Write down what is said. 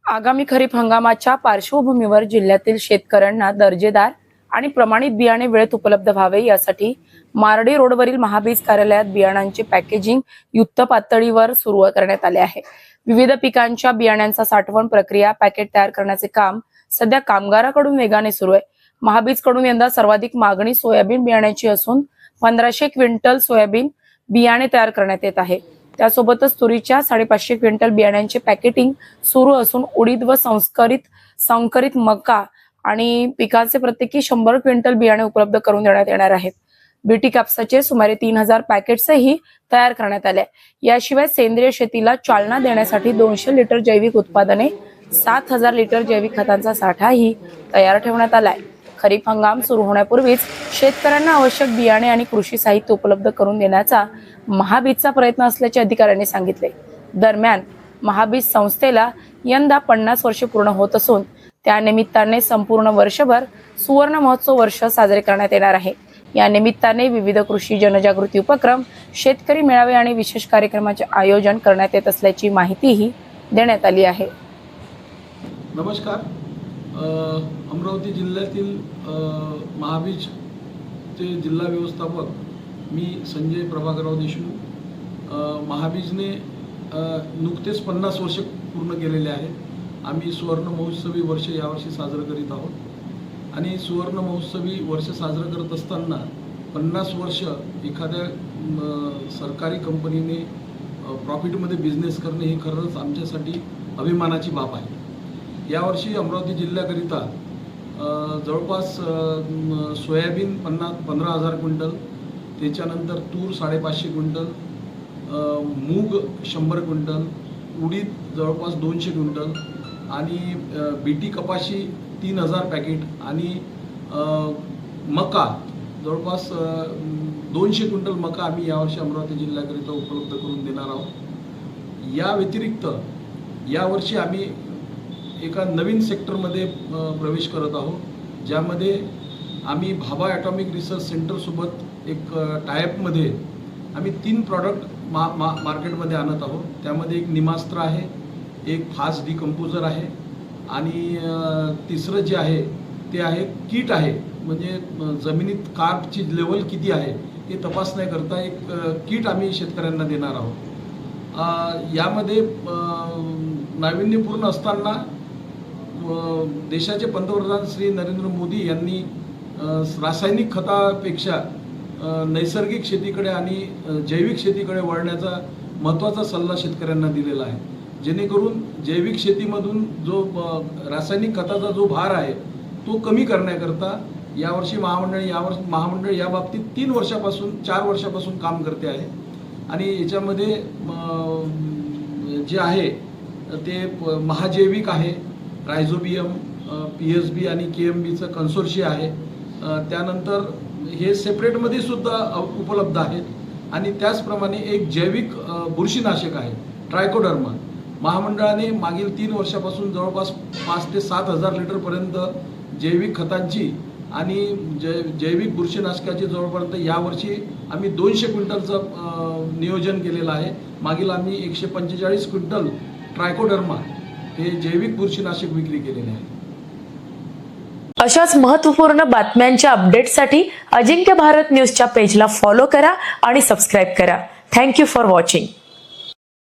आगामी खरीप हंगामाच्या पार्श्वभूमीवर जिल्ह्यातील शेतकऱ्यांना दर्जेदार आणि प्रमाणित बियाणे वेळेत उपलब्ध व्हावे यासाठी मार्डी रोडवरील महाबीज कार्यालयात बियाणांचे पॅकेजिंग युद्ध पातळीवर सुरू करण्यात आले आहे। विविध पिकांच्या बियाण्यांचा साठवण प्रक्रिया पॅकेट तयार करण्याचे काम सध्या कामगारांकडून वेगाने सुरू आहे। महाबीजकडून यंदा सर्वाधिक मागणी सोयाबीन बियाण्याची असून 1500 क्विंटल सोयाबीन बियाणे तयार करण्यात येत आहे। त्यासोबतच तुरीच्या 550 क्विंटल बियाण्यांचे पॅकेटिंग सुरू असून उडीद व संकरित मका आणि पिकांचे प्रत्येकी 100 क्विंटल बियाणे उपलब्ध करून देण्यात येणार आहेत। बीटी कापसाचे सुमारे 3000 पॅकेट्सही तयार करण्यात आले। याशिवाय सेंद्रिय शेतीला चालना देण्यासाठी 200 लिटर जैविक उत्पादने 7000 लिटर जैविक खतांचा साठाही तयार ठेवण्यात आलाय। खरीप हंगाम सुरू होण्यापूर्वीच शेतकऱ्यांना आवश्यक बियाणे आणि कृषी साहित्य उपलब्ध करून देण्याचा महाबीजचा प्रयत्न असल्याचे अधिकाऱ्यांनी सांगितले। दरम्यान महाबीज संस्थेला यंदा 50 वर्षे पूर्ण होत असून त्यानिमित्ताने संपूर्ण वर्षभर सुवर्ण महोत्सव वर्ष साजरे करण्यात येणार आहे। या निमित्ताने विविध कृषी जनजागृती उपक्रम, शेतकरी मेळावे आणि विशेष कार्यक्रमाचे आयोजन करण्यात येत असल्याची माहितीही देण्यात आली आहे। नमस्कार। अमरावती जिल्ह्यातील महाबीजचे जिल्हा व्यवस्थापक मी संजय प्रभाकरराव देशमुख। महाबीजने नुकतेच 50 वर्ष पूर्ण केलेले आहेत। आम्ही सुवर्ण महोत्सवी वर्ष यावर्षी साजरं करीत आहोत आणि सुवर्ण महोत्सवी वर्ष साजरं करत असताना 50 वर्ष एखाद्या सरकारी कंपनीने प्रॉफिटमध्ये बिझनेस करणे ही खरंच आमच्यासाठी अभिमानाची बाब आहे। यावर्षी अमरावती जिल्ह्याकरिता जवळपास सोयाबीन 15,000 क्विंटल, त्याच्यानंतर तूर 550 क्विंटल, मूग 100 क्विंटल, उडीद जवळपास 200 क्विंटल आणि बीटी कपाशी 3000 पॅकेट आणि मका जवळपास 200 क्विंटल मका आम्ही यावर्षी अमरावती जिल्ह्याकरिता उपलब्ध करून देणार आहोत। या व्यतिरिक्त यावर्षी आम्ही एका नवीन सेक्टरमध्ये प्रवेश करत आहोत, ज्यामध्ये आम्ही भाभा ॲटॉमिक रिसर्च सेंटरसोबत एक टायअपमध्ये आम्ही 3 प्रॉडक्ट मार्केटमध्ये आणत आहोत। त्यामध्ये एक निमास्त्र आहे, एक फास्ट डिकम्पोजर आहे आणि तिसरं जे आहे ते आहे किट आहे, म्हणजे जमिनीत कार्बची लेवल किती आहे हे तपासण्याकरता एक किट आम्ही शेतकऱ्यांना देणार आहोत। यामध्ये नाविन्यपूर्ण असताना देशाचे पंतप्रधान श्री नरेंद्र मोदी यांनी रासायनिक खतापेक्षा नैसर्गिक शेतीकडे आणि जैविक शेतीकडे वळण्याचा महत्त्वाचा सल्ला शेतकऱ्यांना दिलेला आहे, जेणेकरून जैविक शेतीमधून जो रासायनिक खताचा जो भार आहे तो कमी करण्याकरता यावर्षी महामंडळ याबाबतीत 4 वर्षापासून काम करते आहे। आणि याच्यामध्ये जे आहे ते महाजैविक आहे, रायझोबियम, PSB आणि KMBचं कन्सोर्शिया आहे। त्यानंतर हे सेपरेटमध्ये सुद्धा उपलब्ध आहेत आणि त्याचप्रमाणे एक जैविक बुरशीनाशक आहे ट्रायकोडर्मा। महामंडळाने मागील 3 वर्षापासून जवळपास 5 ते 7,000 लिटरपर्यंत जैविक खतांची आणि जैविक बुरशीनाशकाची जवळपर्यंत यावर्षी आम्ही 200 क्विंटलचं नियोजन केलेलं आहे। मागील आम्ही 145 क्विंटल ट्रायकोडर्मा हे जैविक बुरशीनाशक विक्री केलेले आहे। अशाच महत्त्वपूर्ण बातम्यांच्या अपडेटसाठी अजिंक्य भारत न्यूजच्या पेजला फॉलो करा आणि सबस्क्राईब करा। Thank you for watching.